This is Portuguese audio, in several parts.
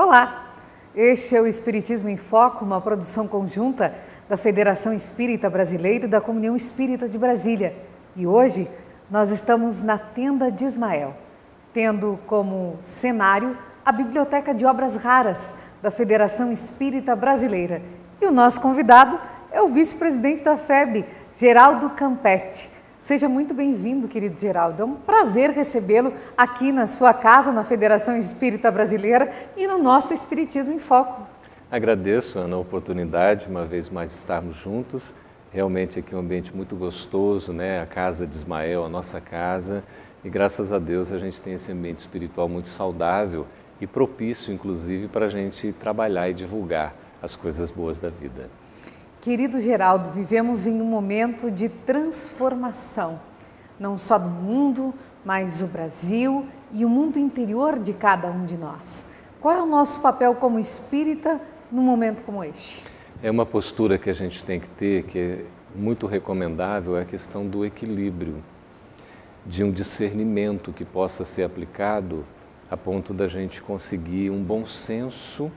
Olá, este é o Espiritismo em Foco, uma produção conjunta da Federação Espírita Brasileira e da Comunhão Espírita de Brasília. E hoje nós estamos na Tenda de Ismael, tendo como cenário a Biblioteca de Obras Raras da Federação Espírita Brasileira. E o nosso convidado é o vice-presidente da FEB, Geraldo Campetti. Seja muito bem-vindo, querido Geraldo. É um prazer recebê-lo aqui na sua casa, na Federação Espírita Brasileira e no nosso Espiritismo em Foco. Agradeço, Ana, a oportunidade, uma vez mais, estarmos juntos. Realmente aqui é um ambiente muito gostoso, né? A casa de Ismael, a nossa casa. E graças a Deus a gente tem esse ambiente espiritual muito saudável e propício, inclusive, para a gente trabalhar e divulgar as coisas boas da vida. Querido Geraldo, vivemos em um momento de transformação, não só do mundo, mas o Brasil e o mundo interior de cada um de nós. Qual é o nosso papel como espírita num momento como este? É uma postura que a gente tem que ter, que é muito recomendável, é a questão do equilíbrio, de um discernimento que possa ser aplicado a ponto da gente conseguir um bom senso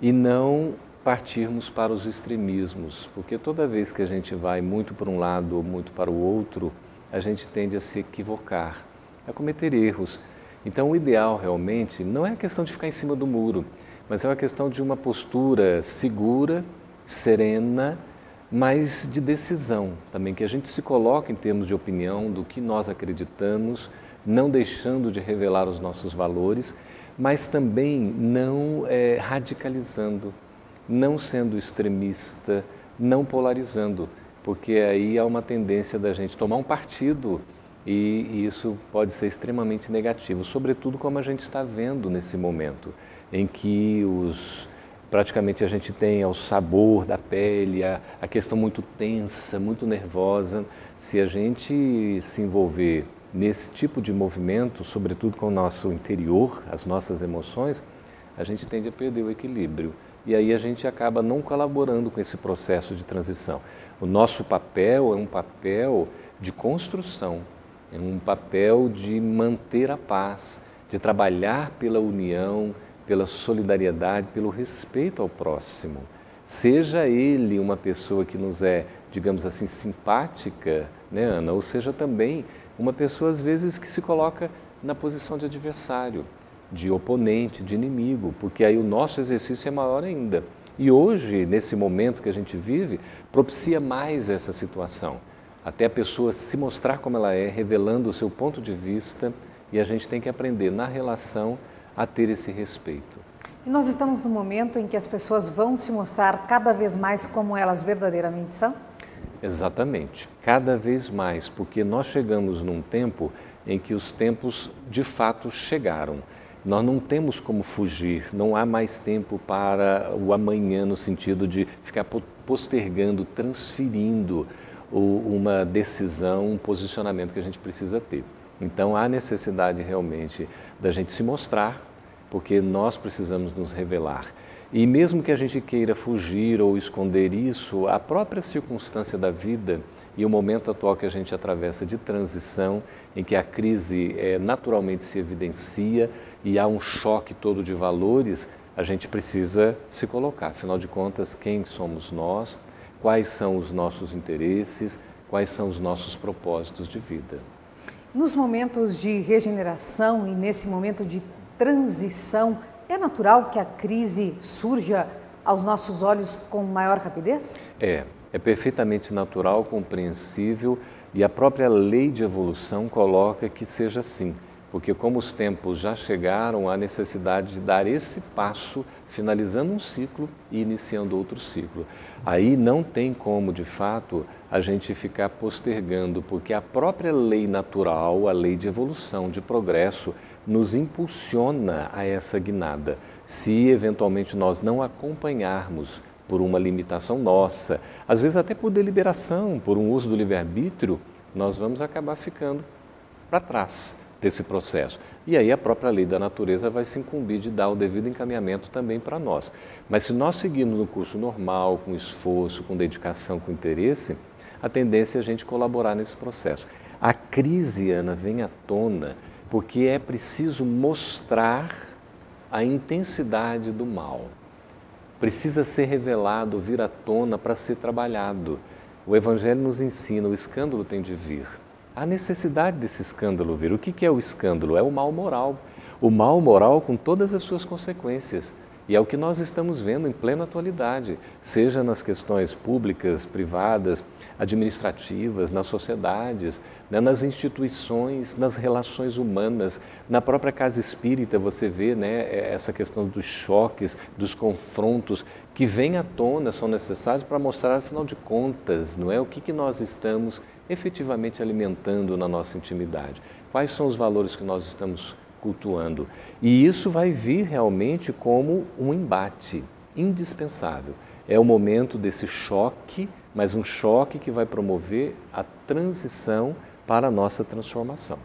e não partirmos para os extremismos, porque toda vez que a gente vai muito para um lado ou muito para o outro, a gente tende a se equivocar, a cometer erros. Então o ideal realmente não é a questão de ficar em cima do muro, mas é uma questão de uma postura segura, serena, mas de decisão também, que a gente se coloca em termos de opinião do que nós acreditamos, não deixando de revelar os nossos valores, mas também não radicalizando, não sendo extremista, não polarizando, porque aí há uma tendência da gente tomar um partido e isso pode ser extremamente negativo, sobretudo como a gente está vendo nesse momento, em que praticamente a gente tem o sabor da pele, a questão muito tensa, muito nervosa. Se a gente se envolver nesse tipo de movimento, sobretudo com o nosso interior, as nossas emoções, a gente tende a perder o equilíbrio. E aí a gente acaba não colaborando com esse processo de transição. O nosso papel é um papel de construção, é um papel de manter a paz, de trabalhar pela união, pela solidariedade, pelo respeito ao próximo. Seja ele uma pessoa que nos é, digamos assim, simpática, né, Ana? Ou seja também uma pessoa, às vezes, que se coloca na posição de adversário, de oponente, de inimigo, porque aí o nosso exercício é maior ainda. E hoje, nesse momento que a gente vive, propicia mais essa situação. Até a pessoa se mostrar como ela é, revelando o seu ponto de vista, e a gente tem que aprender na relação a ter esse respeito. E nós estamos no momento em que as pessoas vão se mostrar cada vez mais como elas verdadeiramente são? Exatamente, cada vez mais, porque nós chegamos num tempo em que os tempos de fato chegaram. Nós não temos como fugir, não há mais tempo para o amanhã no sentido de ficar postergando, transferindo uma decisão, um posicionamento que a gente precisa ter. Então há necessidade realmente da gente se mostrar, porque nós precisamos nos revelar. E mesmo que a gente queira fugir ou esconder isso, a própria circunstância da vida e o momento atual que a gente atravessa de transição, em que a crise naturalmente se evidencia e há um choque todo de valores, a gente precisa se colocar. Afinal de contas, quem somos nós? Quais são os nossos interesses? Quais são os nossos propósitos de vida? Nos momentos de regeneração e nesse momento de transição, é natural que a crise surja aos nossos olhos com maior rapidez? É perfeitamente natural, compreensível e a própria lei de evolução coloca que seja assim, porque como os tempos já chegaram, há necessidade de dar esse passo, finalizando um ciclo e iniciando outro ciclo. Aí não tem como, de fato, a gente ficar postergando, porque a própria lei natural, a lei de evolução, de progresso, nos impulsiona a essa guinada. Se eventualmente nós não acompanharmos por uma limitação nossa, às vezes até por deliberação, por um uso do livre-arbítrio, nós vamos acabar ficando para trás desse processo. E aí a própria lei da natureza vai se incumbir de dar o devido encaminhamento também para nós. Mas se nós seguirmos no curso normal, com esforço, com dedicação, com interesse, a tendência é a gente colaborar nesse processo. A crise, Ana, vem à tona porque é preciso mostrar a intensidade do mal. Precisa ser revelado, vir à tona para ser trabalhado. O Evangelho nos ensina, o escândalo tem de vir. Há necessidade desse escândalo vir. O que é o escândalo? É o mal moral. O mal moral com todas as suas consequências. E é o que nós estamos vendo em plena atualidade, seja nas questões públicas, privadas, administrativas, nas sociedades, né, nas instituições, nas relações humanas. Na própria casa espírita você vê, né, essa questão dos choques, dos confrontos que vêm à tona, são necessários para mostrar, afinal de contas, não é, o que nós estamos efetivamente alimentando na nossa intimidade. Quais são os valores que nós estamos cultuando. E isso vai vir realmente como um embate indispensável. É o momento desse choque, mas um choque que vai promover a transição para a nossa transformação.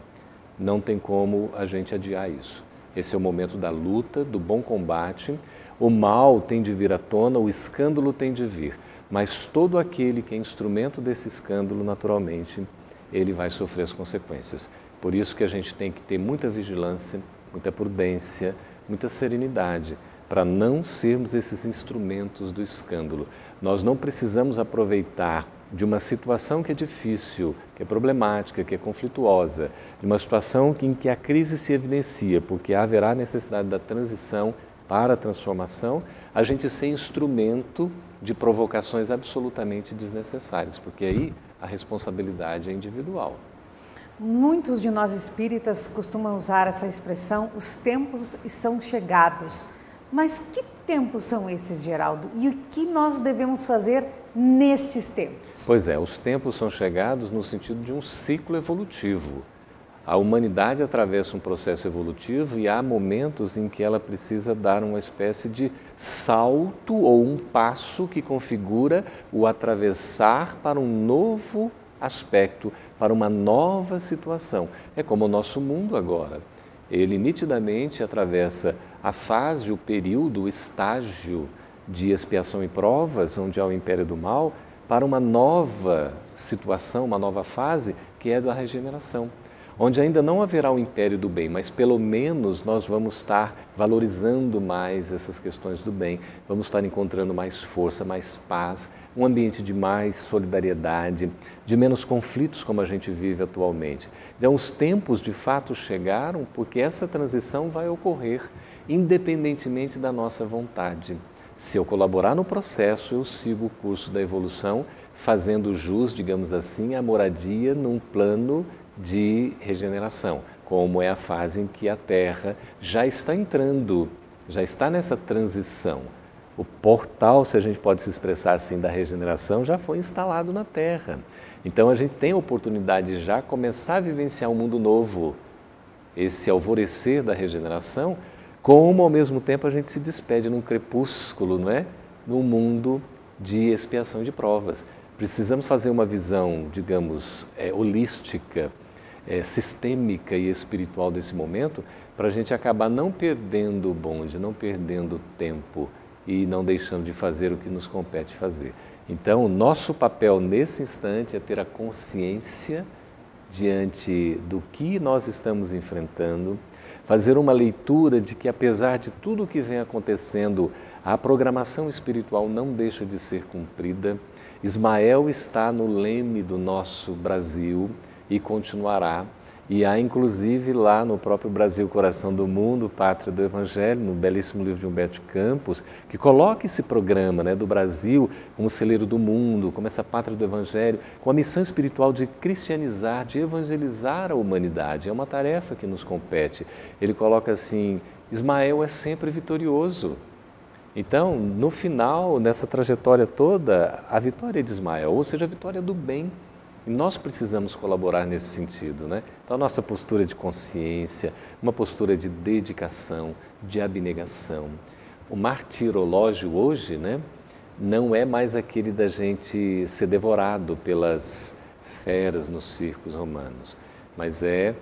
Não tem como a gente adiar isso. Esse é o momento da luta, do bom combate. O mal tem de vir à tona, o escândalo tem de vir. Mas todo aquele que é instrumento desse escândalo, naturalmente, ele vai sofrer as consequências. Por isso que a gente tem que ter muita vigilância, muita prudência, muita serenidade, para não sermos esses instrumentos do escândalo. Nós não precisamos aproveitar de uma situação que é difícil, que é problemática, que é conflituosa, de uma situação em que a crise se evidencia, porque haverá necessidade da transição para a transformação, a gente ser instrumento de provocações absolutamente desnecessárias, porque aí a responsabilidade é individual. Muitos de nós espíritas costumam usar essa expressão, os tempos são chegados. Mas que tempos são esses, Geraldo? E o que nós devemos fazer nestes tempos? Pois é, os tempos são chegados no sentido de um ciclo evolutivo. A humanidade atravessa um processo evolutivo e há momentos em que ela precisa dar uma espécie de salto ou um passo que configura o atravessar para um novo aspecto, para uma nova situação. É como o nosso mundo agora. Ele nitidamente atravessa a fase, o período, o estágio de expiação e provas, onde há o império do mal, para uma nova situação, uma nova fase, que é da regeneração. Onde ainda não haverá o império do bem, mas pelo menos nós vamos estar valorizando mais essas questões do bem, vamos estar encontrando mais força, mais paz, um ambiente de mais solidariedade, de menos conflitos como a gente vive atualmente. Então, os tempos de fato chegaram porque essa transição vai ocorrer independentemente da nossa vontade. Se eu colaborar no processo, eu sigo o curso da evolução, fazendo jus, digamos assim, à moradia num plano de regeneração, como é a fase em que a Terra já está entrando, já está nessa transição. O portal, se a gente pode se expressar assim, da regeneração já foi instalado na Terra. Então a gente tem a oportunidade de já começar a vivenciar um mundo novo, esse alvorecer da regeneração, como ao mesmo tempo a gente se despede num crepúsculo, não é? Num mundo de expiação de provas. Precisamos fazer uma visão, digamos, holística, sistêmica e espiritual desse momento, para a gente acabar não perdendo o bonde, não perdendo o tempo e não deixando de fazer o que nos compete fazer. Então, o nosso papel nesse instante é ter a consciência diante do que nós estamos enfrentando, fazer uma leitura de que, apesar de tudo o que vem acontecendo, a programação espiritual não deixa de ser cumprida. Ismael está no leme do nosso Brasil e continuará. E há, inclusive, lá no próprio Brasil, Coração do Mundo, Pátria do Evangelho, no belíssimo livro de Humberto de Campos, que coloca esse programa, né, do Brasil como celeiro do mundo, como essa Pátria do Evangelho, com a missão espiritual de cristianizar, de evangelizar a humanidade. É uma tarefa que nos compete. Ele coloca assim, Ismael é sempre vitorioso. Então, no final, nessa trajetória toda, a vitória de Ismael, ou seja, a vitória do bem. E nós precisamos colaborar nesse sentido, né? Então, a nossa postura de consciência, uma postura de dedicação, de abnegação. O martirológio hoje, né, não é mais aquele da gente ser devorado pelas feras nos circos romanos, mas é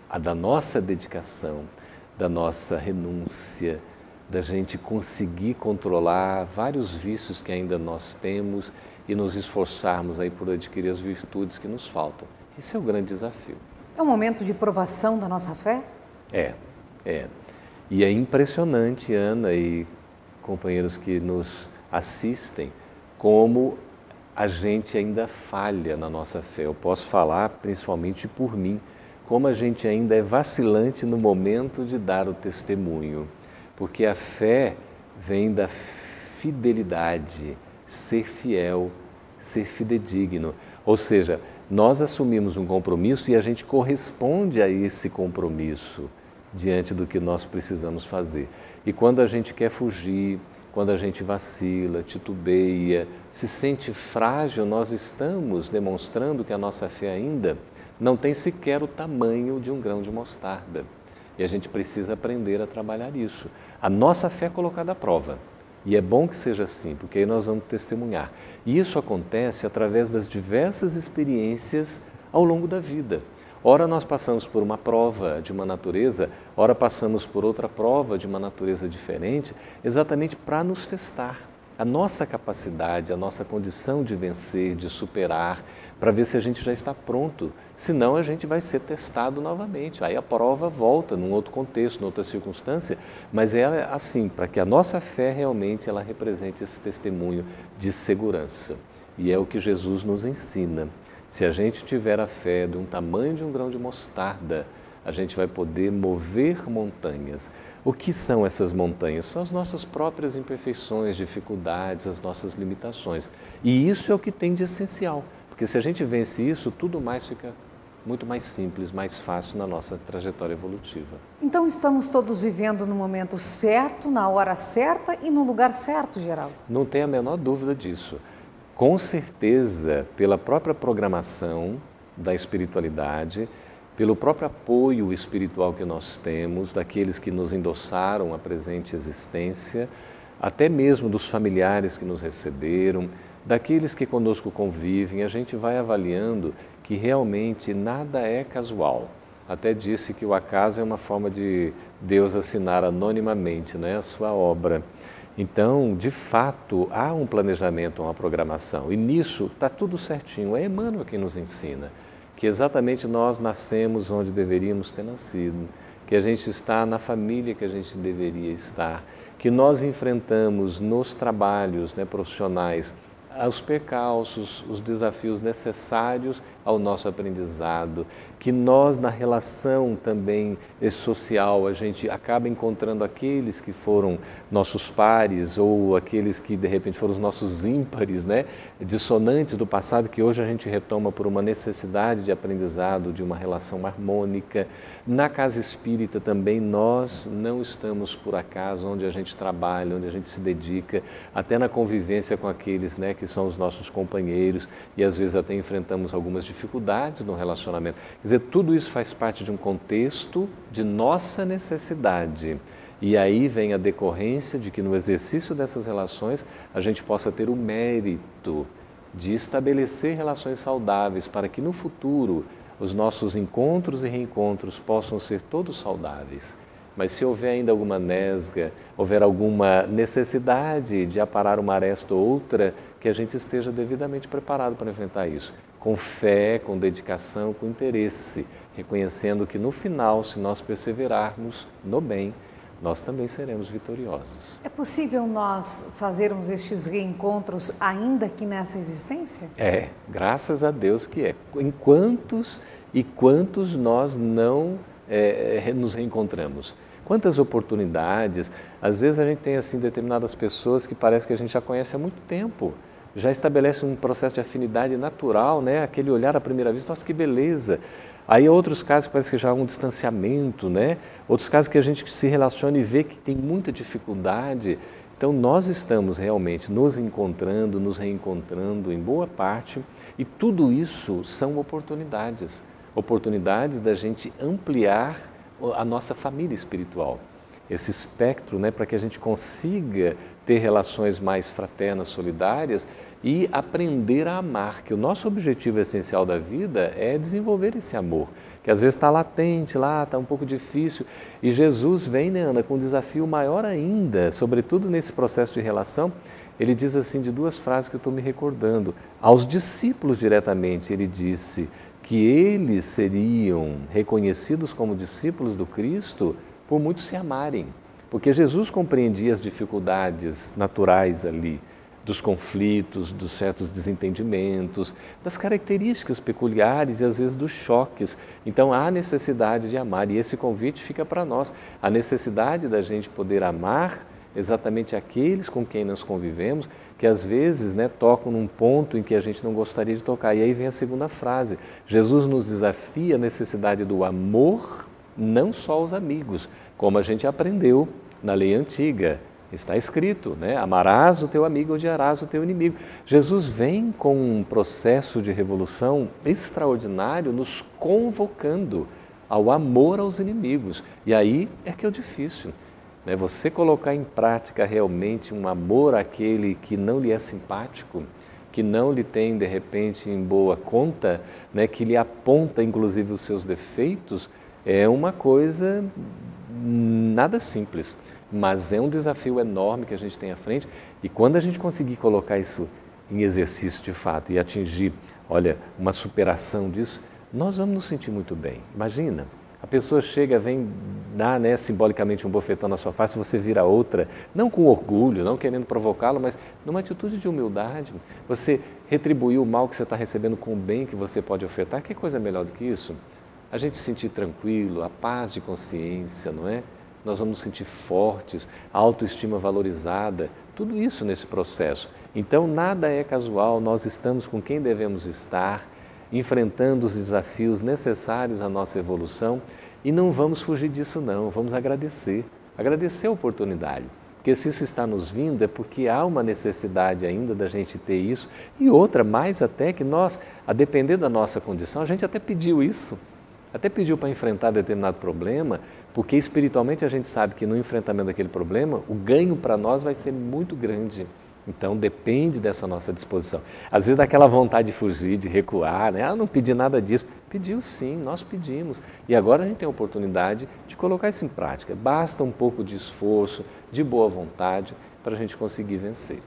a da nossa dedicação, da nossa renúncia, da gente conseguir controlar vários vícios que ainda nós temos e nos esforçarmos aí por adquirir as virtudes que nos faltam. Esse é o grande desafio. É um momento de provação da nossa fé? É. E é impressionante, Ana e companheiros que nos assistem, como a gente ainda falha na nossa fé. Eu posso falar principalmente por mim, como a gente ainda é vacilante no momento de dar o testemunho. Porque a fé vem da fidelidade, ser fiel, ser fidedigno. Ou seja, nós assumimos um compromisso e a gente corresponde a esse compromisso diante do que nós precisamos fazer. E quando a gente quer fugir, quando a gente vacila, titubeia, se sente frágil, nós estamos demonstrando que a nossa fé ainda não tem sequer o tamanho de um grão de mostarda. E a gente precisa aprender a trabalhar isso. A nossa fé é colocada à prova. E é bom que seja assim, porque aí nós vamos testemunhar. E isso acontece através das diversas experiências ao longo da vida. Ora nós passamos por uma prova de uma natureza, ora passamos por outra prova de uma natureza diferente, exatamente para nos testar. A nossa capacidade, a nossa condição de vencer, de superar, para ver se a gente já está pronto. Senão a gente vai ser testado novamente. Aí a prova volta num outro contexto, numa outra circunstância, mas é assim, para que a nossa fé realmente ela represente esse testemunho de segurança. E é o que Jesus nos ensina. Se a gente tiver a fé de um tamanho de um grão de mostarda, a gente vai poder mover montanhas. O que são essas montanhas? São as nossas próprias imperfeições, dificuldades, as nossas limitações. E isso é o que tem de essencial, porque se a gente vence isso, tudo mais fica muito mais simples, mais fácil na nossa trajetória evolutiva. Então estamos todos vivendo no momento certo, na hora certa e no lugar certo, Geraldo? Não tem a menor dúvida disso. Com certeza, pela própria programação da espiritualidade, pelo próprio apoio espiritual que nós temos, daqueles que nos endossaram a presente existência, até mesmo dos familiares que nos receberam, daqueles que conosco convivem, a gente vai avaliando que realmente nada é casual. Até disse que o acaso é uma forma de Deus assinar anonimamente, né, a sua obra. Então, de fato, há um planejamento, uma programação, e nisso está tudo certinho. É Emmanuel quem nos ensina que exatamente nós nascemos onde deveríamos ter nascido, que a gente está na família que a gente deveria estar, que nós enfrentamos nos trabalhos profissionais os percalços, os desafios necessários ao nosso aprendizado, que nós na relação também social a gente acaba encontrando aqueles que foram nossos pares ou aqueles que de repente foram os nossos ímpares, dissonantes do passado, que hoje a gente retoma por uma necessidade de aprendizado, de uma relação harmônica. Na casa espírita também nós não estamos por acaso onde a gente trabalha, onde a gente se dedica, até na convivência com aqueles que são os nossos companheiros e às vezes até enfrentamos algumas dificuldades no relacionamento. Quer dizer, tudo isso faz parte de um contexto de nossa necessidade. E aí vem a decorrência de que no exercício dessas relações a gente possa ter o mérito de estabelecer relações saudáveis para que no futuro os nossos encontros e reencontros possam ser todos saudáveis. Mas se houver ainda alguma nesga, houver alguma necessidade de aparar uma aresta ou outra, que a gente esteja devidamente preparado para enfrentar isso. Com fé, com dedicação, com interesse, reconhecendo que no final, se nós perseverarmos no bem, nós também seremos vitoriosos. É possível nós fazermos estes reencontros ainda aqui nessa existência? É, graças a Deus que é. Em quantos e quantos nós não nos reencontramos? Quantas oportunidades, às vezes a gente tem assim determinadas pessoas que parece que a gente já conhece há muito tempo, já estabelece um processo de afinidade natural, aquele olhar à primeira vista, nossa, que beleza. Aí outros casos parece que já há um distanciamento, outros casos que a gente se relaciona e vê que tem muita dificuldade. Então nós estamos realmente nos encontrando, nos reencontrando em boa parte e tudo isso são oportunidades, oportunidades da gente ampliar a nossa família espiritual, esse espectro, para que a gente consiga ter relações mais fraternas, solidárias e aprender a amar, que o nosso objetivo essencial da vida é desenvolver esse amor, que às vezes está latente lá, está um pouco difícil, e Jesus vem, Ana, com um desafio maior ainda, sobretudo nesse processo de relação. Ele diz assim, de duas frases que eu estou me recordando, aos discípulos diretamente, ele disse que eles seriam reconhecidos como discípulos do Cristo por muitos se amarem. Porque Jesus compreendia as dificuldades naturais ali, dos conflitos, dos certos desentendimentos, das características peculiares e às vezes dos choques. Então há necessidade de amar e esse convite fica para nós. A necessidade da gente poder amar exatamente aqueles com quem nós convivemos, que às vezes tocam num ponto em que a gente não gostaria de tocar. E aí vem a segunda frase. Jesus nos desafia a necessidade do amor, não só aos amigos, como a gente aprendeu na lei antiga. Está escrito, amarás o teu amigo e odiarás o teu inimigo. Jesus vem com um processo de revolução extraordinário, nos convocando ao amor aos inimigos. E aí é que é o difícil. Você colocar em prática realmente um amor àquele que não lhe é simpático, que não lhe tem, de repente, em boa conta, que lhe aponta, inclusive, os seus defeitos, é uma coisa nada simples. Mas é um desafio enorme que a gente tem à frente e quando a gente conseguir colocar isso em exercício de fato e atingir, uma superação disso, nós vamos nos sentir muito bem. Imagina, a pessoa chega, vem dar simbolicamente um bofetão na sua face, você vira outra, não com orgulho, não querendo provocá-lo, mas numa atitude de humildade. Você retribuiu o mal que você está recebendo com o bem que você pode ofertar. Que coisa melhor do que isso? A gente se sentir tranquilo, a paz de consciência, não é? Nós vamos nos sentir fortes, a autoestima valorizada, tudo isso nesse processo. Então, nada é casual, nós estamos com quem devemos estar, enfrentando os desafios necessários à nossa evolução e não vamos fugir disso não, vamos agradecer a oportunidade. Porque se isso está nos vindo é porque há uma necessidade ainda da gente ter isso e outra mais até que nós, a depender da nossa condição, a gente até pediu isso. Até pediu para enfrentar determinado problema, porque espiritualmente a gente sabe que no enfrentamento daquele problema, o ganho para nós vai ser muito grande. Então depende dessa nossa disposição. Às vezes daquela vontade de fugir, de recuar, não pedi nada disso. Pediu sim, nós pedimos. E agora a gente tem a oportunidade de colocar isso em prática. Basta um pouco de esforço, de boa vontade, para a gente conseguir vencer.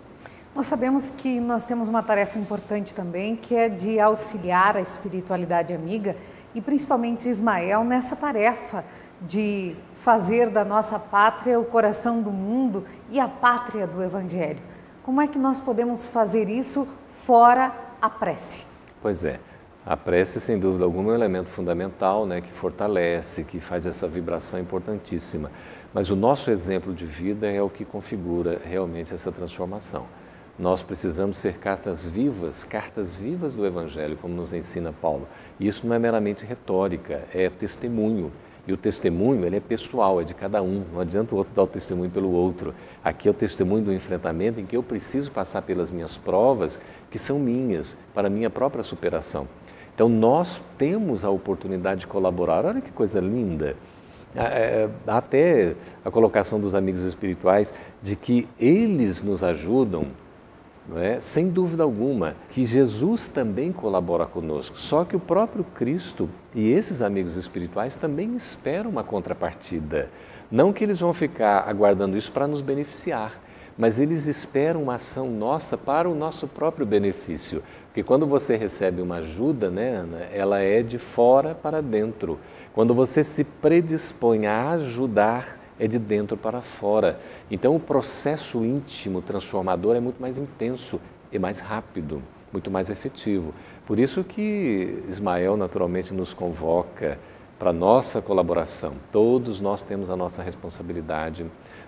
Nós sabemos que nós temos uma tarefa importante também, que é de auxiliar a espiritualidade amiga e principalmente Ismael nessa tarefa de fazer da nossa pátria o coração do mundo e a pátria do Evangelho. Como é que nós podemos fazer isso fora a prece? Pois é, a prece sem dúvida alguma é um elemento fundamental, que fortalece, que faz essa vibração importantíssima. Mas o nosso exemplo de vida é o que configura realmente essa transformação. Nós precisamos ser cartas vivas do Evangelho, como nos ensina Paulo. E isso não é meramente retórica, é testemunho. E o testemunho, ele é pessoal, é de cada um. Não adianta o outro dar o testemunho pelo outro. Aqui é o testemunho do enfrentamento em que eu preciso passar pelas minhas provas, que são minhas, para a minha própria superação. Então, nós temos a oportunidade de colaborar. Olha que coisa linda. Até a colocação dos amigos espirituais de que eles nos ajudam, sem dúvida alguma, que Jesus também colabora conosco, só que o próprio Cristo e esses amigos espirituais também esperam uma contrapartida. Não que eles vão ficar aguardando isso para nos beneficiar, mas eles esperam uma ação nossa para o nosso próprio benefício. Porque quando você recebe uma ajuda, Ana, ela é de fora para dentro. Quando você se predispõe a ajudar, é de dentro para fora. Então o processo íntimo transformador é muito mais intenso e mais rápido, muito mais efetivo. Por isso que Ismael naturalmente nos convoca para a nossa colaboração. Todos nós temos a nossa responsabilidade,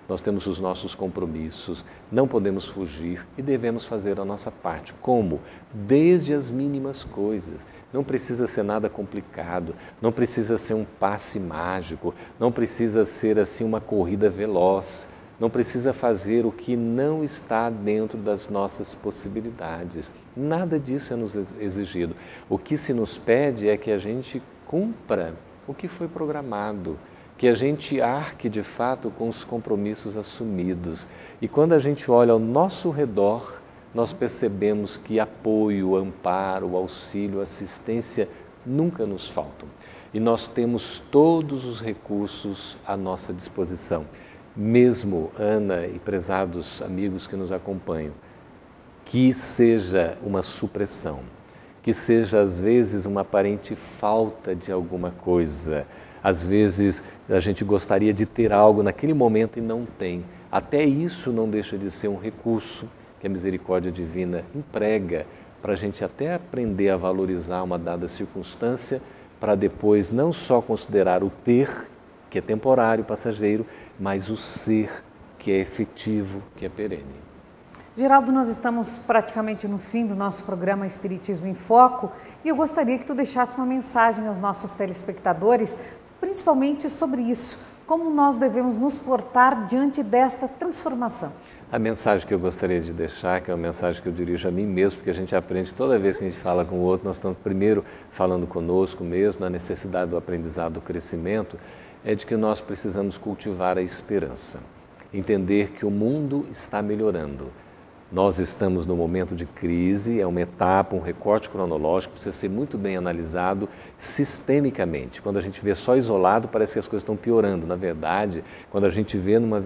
nós temos os nossos compromissos, não podemos fugir e devemos fazer a nossa parte. Como? Desde as mínimas coisas. Não precisa ser nada complicado, não precisa ser um passe mágico, não precisa ser assim uma corrida veloz, não precisa fazer o que não está dentro das nossas possibilidades. Nada disso é nos exigido. O que se nos pede é que a gente cumpra o que foi programado, que a gente arque de fato com os compromissos assumidos. E quando a gente olha ao nosso redor, nós percebemos que apoio, amparo, auxílio, assistência nunca nos faltam. E nós temos todos os recursos à nossa disposição. Mesmo, Ana e prezados amigos que nos acompanham, que seja uma supressão, que seja às vezes uma aparente falta de alguma coisa, Às vezes a gente gostaria de ter algo naquele momento e não tem. Até isso não deixa de ser um recurso que a misericórdia divina emprega para a gente até aprender a valorizar uma dada circunstância, para depois não só considerar o ter, que é temporário, passageiro, mas o ser, que é efetivo, que é perene. Geraldo, nós estamos praticamente no fim do nosso programa Espiritismo em Foco e eu gostaria que tu deixasse uma mensagem aos nossos telespectadores, principalmente sobre isso, como nós devemos nos portar diante desta transformação. A mensagem que eu gostaria de deixar, que é uma mensagem que eu dirijo a mim mesmo, porque a gente aprende toda vez que a gente fala com o outro, nós estamos primeiro falando conosco mesmo, na necessidade do aprendizado, do crescimento, é de que nós precisamos cultivar a esperança, entender que o mundo está melhorando. Nós estamos num momento de crise, é uma etapa, um recorte cronológico, precisa ser muito bem analisado sistemicamente. Quando a gente vê só isolado, parece que as coisas estão piorando. Na verdade, quando a gente vê numa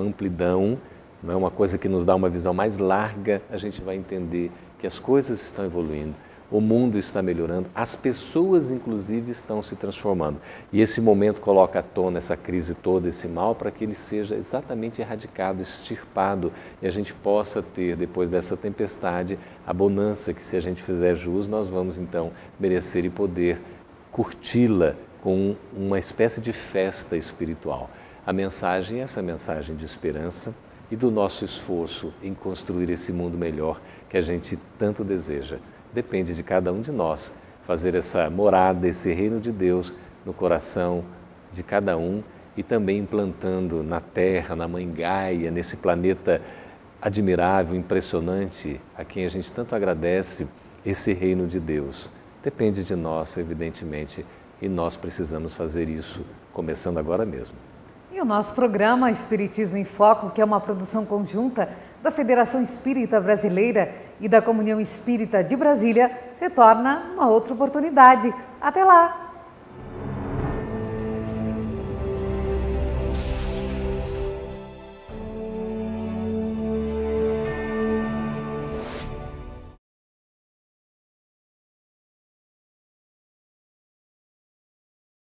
amplidão, não é uma coisa que nos dá uma visão mais larga, a gente vai entender que as coisas estão evoluindo, o mundo está melhorando, as pessoas inclusive estão se transformando. E esse momento coloca à tona essa crise toda, esse mal, para que ele seja exatamente erradicado, extirpado, e a gente possa ter, depois dessa tempestade, a bonança que, se a gente fizer jus, nós vamos então merecer e poder curti-la com uma espécie de festa espiritual. A mensagem é essa mensagem de esperança e do nosso esforço em construir esse mundo melhor que a gente tanto deseja. Depende de cada um de nós fazer essa morada, esse reino de Deus no coração de cada um e também implantando na Terra, na Mãe Gaia, nesse planeta admirável, impressionante, a quem a gente tanto agradece, esse reino de Deus. Depende de nós, evidentemente, e nós precisamos fazer isso, começando agora mesmo. E o nosso programa Espiritismo em Foco, que é uma produção conjunta da Federação Espírita Brasileira e da Comunhão Espírita de Brasília, retorna numa outra oportunidade. Até lá!